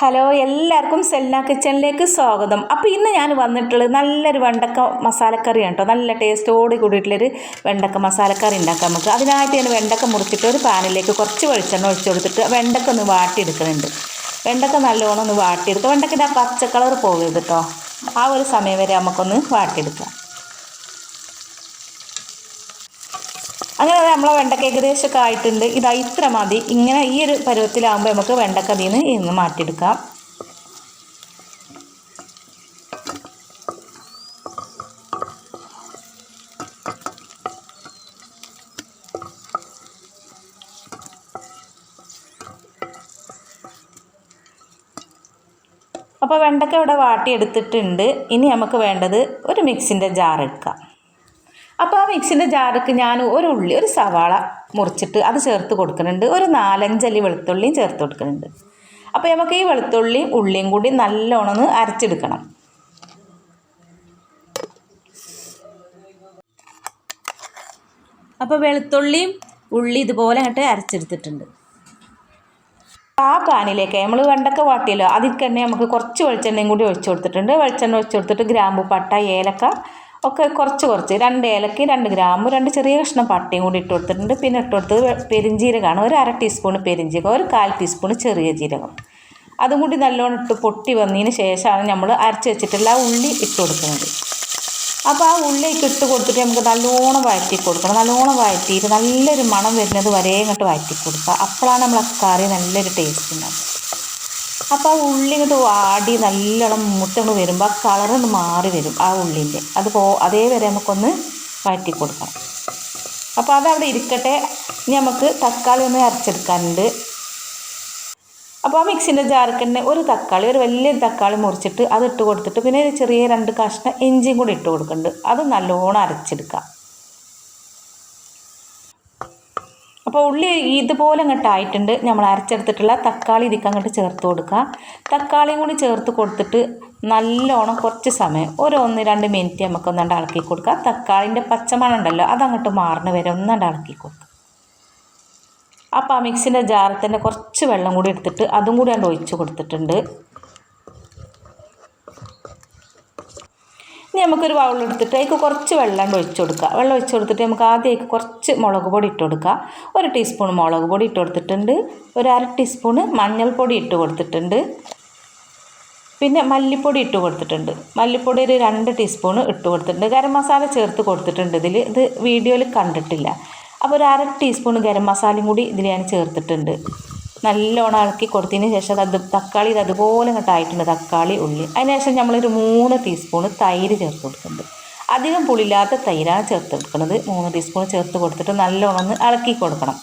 Hello, എല്ലാവർക്കും സെൽന കിച്ചണിലേക്ക് സ്വാഗതം. അപ്പോൾ ഇന്ന് ഞാൻ വന്നിട്ടുള്ളത് നല്ലൊരു വെണ്ടക്ക മസാലക്കറിയാണ് കേട്ടോ. നല്ല ടേസ്റ്റോട് കൂടിയിട്ടുള്ളൊരു വെണ്ടക്ക മസാലക്കറി ഉണ്ടാക്കാം നമുക്ക്. അതിനായിട്ട് ഞാൻ വെണ്ടക്ക മുറിച്ചിട്ട് ഒരു പാനിലേക്ക് കുറച്ച് വെളിച്ചെണ്ണ ഒഴിച്ചു കൊടുത്തിട്ട് വെണ്ടക്ക ഒന്ന് വാട്ടിയെടുക്കുന്നുണ്ട്. വെണ്ടക്ക നല്ലോണം ഒന്ന് വാട്ടിയെടുക്കുക. വെണ്ടക്കയുടെ ആ പച്ച കളർ പോകരുത് കേട്ടോ. ആ ഒരു സമയം വരെ നമുക്കൊന്ന് വാട്ടിയെടുക്കാം. അങ്ങനെ നമ്മളെ വെണ്ടക്ക ഏകദേശമൊക്കെ ആയിട്ടുണ്ട്. ഇതാ ഇത്ര മതി. ഇങ്ങനെ ഈ ഒരു പരുവത്തിലാകുമ്പോൾ നമുക്ക് വെണ്ടക്ക അതിൽ നിന്ന് ഇന്ന് മാറ്റിയെടുക്കാം. അപ്പോൾ വെണ്ടക്ക ഇവിടെ വാട്ടിയെടുത്തിട്ടുണ്ട്. ഇനി നമുക്ക് വേണ്ടത് ഒരു മിക്സിൻ്റെ ജാർ എടുക്കാം. അപ്പോൾ ആ മിക്സിൻ്റെ ജാർക്ക് ഞാൻ ഒരു സവാള മുറിച്ചിട്ട് അത് ചേർത്ത് കൊടുക്കുന്നുണ്ട്. ഒരു 4-5 അല്ലി വെളുത്തുള്ളിയും ചേർത്ത് കൊടുക്കുന്നുണ്ട്. അപ്പോൾ നമുക്ക് ഈ വെളുത്തുള്ളിയും ഉള്ളിയും കൂടി നല്ലോണം ഒന്ന് അരച്ചെടുക്കണം. അപ്പോൾ വെളുത്തുള്ളിയും ഉള്ളി ഇതുപോലെ അങ്ങോട്ട് അരച്ചെടുത്തിട്ടുണ്ട്. ആ പാനിലേക്ക് നമ്മൾ വെണ്ടക്ക വാട്ടിയല്ലോ, അതിൽ തന്നെ നമുക്ക് കുറച്ച് വെളിച്ചെണ്ണയും കൂടി ഒഴിച്ചു കൊടുത്തിട്ടുണ്ട്. വെളിച്ചെണ്ണ ഒഴിച്ചു കൊടുത്തിട്ട് ഗ്രാമ്പു, പട്ട, ഏലക്ക ഒക്കെ കുറച്ച് 2 ഏലക്കയും 2 ഗ്രാമ്പും 2 ചെറിയ കഷ്ണം പട്ടയും കൂടി ഇട്ട് കൊടുത്തിട്ടുണ്ട്. പിന്നെ ഇട്ട് കൊടുത്തത് പെരിഞ്ജീരകമാണ്. ഒരു 1/2 ടീസ്പൂൺ പെരിഞ്ജീരകം, ഒരു 1/4 ടീസ്പൂൺ ചെറിയ ജീരകം. അതും കൂടി നല്ലോണം ഇട്ട് പൊട്ടി വന്നതിന് ശേഷമാണ് നമ്മൾ അരച്ച് വെച്ചിട്ടുള്ള ആ ഉള്ളി ഇട്ട് കൊടുക്കുന്നത്. അപ്പോൾ ആ ഉള്ളിയൊക്കെ ഇട്ട് കൊടുത്തിട്ട് നമുക്ക് നല്ലോണം വഴറ്റി കൊടുക്കണം. നല്ലോണം വഴറ്റിയിട്ട് നല്ലൊരു മണം വരുന്നത് വരെ ഇങ്ങോട്ട് വഴറ്റി കൊടുക്കുക. അപ്പോഴാണ് നമ്മൾ ആ കറി നല്ലൊരു ടേസ്റ്റ് ഉണ്ടാകും. അപ്പോൾ ആ ഉള്ളി ഇങ്ങോട്ട് വാടി നല്ലോണം മുട്ടങ്ങ് വരുമ്പോൾ ആ കളറൊന്ന് മാറി വരും ആ ഉള്ളിൻ്റെ. അതേവരെ നമുക്കൊന്ന് വഴറ്റി കൊടുക്കണം. അപ്പോൾ അതവിടെ ഇരിക്കട്ടെ. ഇനി നമുക്ക് തക്കാളി ഒന്ന് അരച്ചെടുക്കാനുണ്ട്. അപ്പോൾ ആ മിക്സിൻ്റെ ജാർക്ക് തന്നെ ഒരു വലിയൊരു തക്കാളി മുറിച്ചിട്ട് അത് ഇട്ട് കൊടുത്തിട്ട് പിന്നെ ചെറിയ 2 കഷ്ണം ഇഞ്ചിയും കൂടി ഇട്ട് കൊടുക്കുന്നുണ്ട്. അത് നല്ലോണം അരച്ചെടുക്കാം. അപ്പോൾ ഉള്ളി ഇതുപോലെ അങ്ങോട്ട് ആയിട്ടുണ്ട്. നമ്മൾ അരച്ചെടുത്തിട്ടുള്ള തക്കാളി ഇതിക്ക് അങ്ങോട്ട് ചേർത്ത് കൊടുക്കുക. തക്കാളിയും കൂടി ചേർത്ത് കൊടുത്തിട്ട് നല്ലോണം കുറച്ച് സമയം 1-2 മിനിറ്റ് നമുക്കൊന്നുകൊണ്ട് ഇളക്കി കൊടുക്കുക. തക്കാളിൻ്റെ പച്ചമണം ഉണ്ടല്ലോ അതങ്ങോട്ട് മാറുന്ന വരെ ഒന്നുകൊണ്ട് ഇളക്കി കൊടുക്കുക. അപ്പോൾ ആ മിക്സിൻ്റെ ജാറിൽ തന്നെ കുറച്ച് വെള്ളം കൂടി എടുത്തിട്ട് അതും കൂടി അങ്ങോട്ട് ഒഴിച്ച് കൊടുത്തിട്ടുണ്ട്. ഇനി നമുക്കൊരു ബൗളെടുത്തിട്ട് അതിലേക്ക് കുറച്ച് വെള്ളം ഒഴിച്ച് കൊടുക്കുക. വെള്ളം ഒഴിച്ച് കൊടുത്തിട്ട് നമുക്ക് ആദ്യമേക്ക് കുറച്ച് മുളക് പൊടി ഇട്ട് കൊടുക്കുക. 1 ടീസ്പൂൺ മുളക് പൊടി ഇട്ട് കൊടുത്തിട്ടുണ്ട്. ഒരു 1/2 ടീസ്പൂൺ മഞ്ഞൾപ്പൊടി ഇട്ട് കൊടുത്തിട്ടുണ്ട്. പിന്നെ മല്ലിപ്പൊടി ഇട്ട് കൊടുത്തിട്ടുണ്ട്. മല്ലിപ്പൊടി ഒരു 2 ടീസ്പൂൺ ഇട്ട് കൊടുത്തിട്ടുണ്ട്. ഗരം മസാല ചേർത്ത് കൊടുത്തിട്ടുണ്ട്. ഇത് വീഡിയോയിൽ കണ്ടിട്ടില്ല. അപ്പോൾ ഒരു 1/2 ടീസ്പൂൺ ഗരം മസാലയും കൂടി ഇതിൽ ഞാൻ ചേർത്തിട്ടുണ്ട്. നല്ലോണം ഇളക്കി കൊടുത്തതിന് ശേഷം തക്കാളി അതുപോലെ ഇങ്ങോട്ടായിട്ടുണ്ട്. തക്കാളി, ഉള്ളി. അതിനുശേഷം നമ്മളൊരു 3 ടീസ്പൂൺ തൈര് ചേർത്ത് കൊടുക്കുന്നുണ്ട്. അധികം പുളിയില്ലാത്ത തൈരാണ് ചേർത്ത് കൊടുക്കുന്നത്. 3 ടീസ്പൂൺ ചേർത്ത് കൊടുത്തിട്ട് നല്ലോണം ഒന്ന് ഇളക്കി കൊടുക്കണം.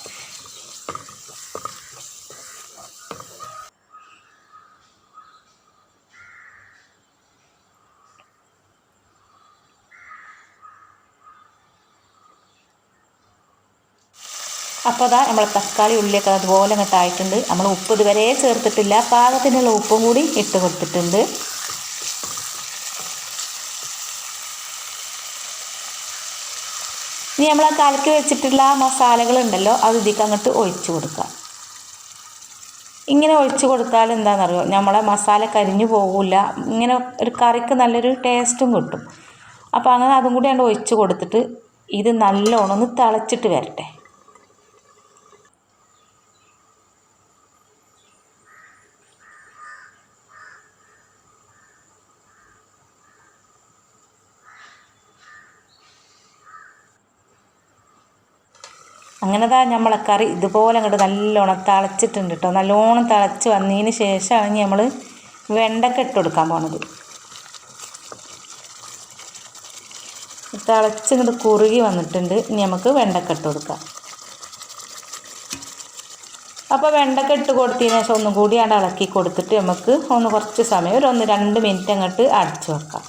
അപ്പോൾ അതാ നമ്മൾ തക്കാളി, ഉള്ളിയൊക്കെ അതുപോലെ ഇങ്ങോട്ടായിട്ടുണ്ട്. നമ്മൾ ഉപ്പ് ഇതുവരെ ചേർത്തിട്ടില്ല. പാകത്തിനുള്ള ഉപ്പും കൂടി ഇട്ട് കൊടുത്തിട്ടുണ്ട്. ഇനി നമ്മൾ ആ കലക്കി വെച്ചിട്ടുള്ള മസാലകളുണ്ടല്ലോ അത് ഇതിലേക്ക് അങ്ങോട്ട് ഒഴിച്ച് കൊടുക്കുക. ഇങ്ങനെ ഒഴിച്ച് കൊടുത്താൽ എന്താണെന്നറിയോ, നമ്മളെ മസാല കരിഞ്ഞു പോകില്ല. ഇങ്ങനെ ഒരു കറിക്ക് നല്ലൊരു ടേസ്റ്റും കിട്ടും. അപ്പോൾ അങ്ങനെ അതും കൂടി അങ്ങോട്ട് ഒഴിച്ച് കൊടുത്തിട്ട് ഇത് നല്ലോണം ഒന്ന് തിളച്ചിട്ട് വരട്ടെ. അങ്ങനെതാ നമ്മളെ കറി ഇതുപോലെ അങ്ങോട്ട് നല്ലോണം തിളച്ചിട്ടുണ്ട് കേട്ടോ. നല്ലോണം തിളച്ച് വന്നതിന് ശേഷമാണ് നമ്മൾ വെണ്ടക്ക ഇട്ട് കൊടുക്കാൻ പോണത്. തിളച്ചിങ്ങോട്ട് കുറുകി വന്നിട്ടുണ്ട്. ഇനി നമുക്ക് വെണ്ടക്ക ഇട്ട് കൊടുക്കാം. അപ്പോൾ വെണ്ടക്ക ഇട്ട് കൊടുത്തതിന് ശേഷം ഒന്നും കൂടി അവിടെ ഇളക്കി കൊടുത്തിട്ട് നമുക്ക് കുറച്ച് സമയം ഒരു 1-2 മിനിറ്റ് അങ്ങോട്ട് അടച്ചു വെക്കാം.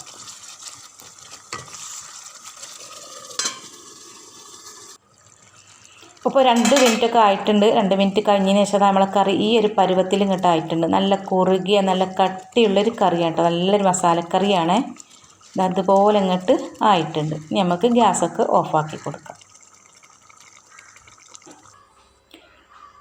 ഇപ്പോൾ 2 മിനിറ്റൊക്കെ ആയിട്ടുണ്ട്. 2 മിനിറ്റ് കഴിഞ്ഞതിന് ശേഷം നമ്മളെ കറി ഈ ഒരു പരുവത്തിൽ ഇങ്ങോട്ട് ആയിട്ടുണ്ട്. നല്ല കുറുകിയ നല്ല കട്ടിയുള്ളൊരു കറിയാണ് കേട്ടോ. നല്ലൊരു മസാലക്കറിയാണ്. അതുപോലെ ഇങ്ങോട്ട് ആയിട്ടുണ്ട്. ഇനി നമുക്ക് ഗ്യാസൊക്കെ ഓഫാക്കി കൊടുക്കാം.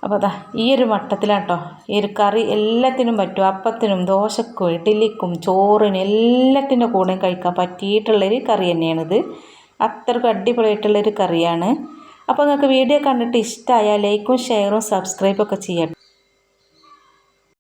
അപ്പോൾ അതാ ഈ ഒരു മട്ടത്തിലാണ് കേട്ടോ ഈ ഒരു കറി എല്ലാത്തിനും പറ്റും. അപ്പത്തിനും ദോശക്കും ഇഡ്ഡലിക്കും ചോറിനും എല്ലാത്തിൻ്റെ കൂടെയും കഴിക്കാൻ പറ്റിയിട്ടുള്ളൊരു കറി തന്നെയാണിത്. അത്രയ്ക്ക് അടിപൊളിയായിട്ടുള്ളൊരു കറിയാണ്. അപ്പോൾ നിങ്ങൾക്ക് വീഡിയോ കണ്ടിട്ട് ഇഷ്ടമായാൽ ലൈക്കും ഷെയറും സബ്സ്ക്രൈബൊക്കെ ചെയ്യട്ടെ.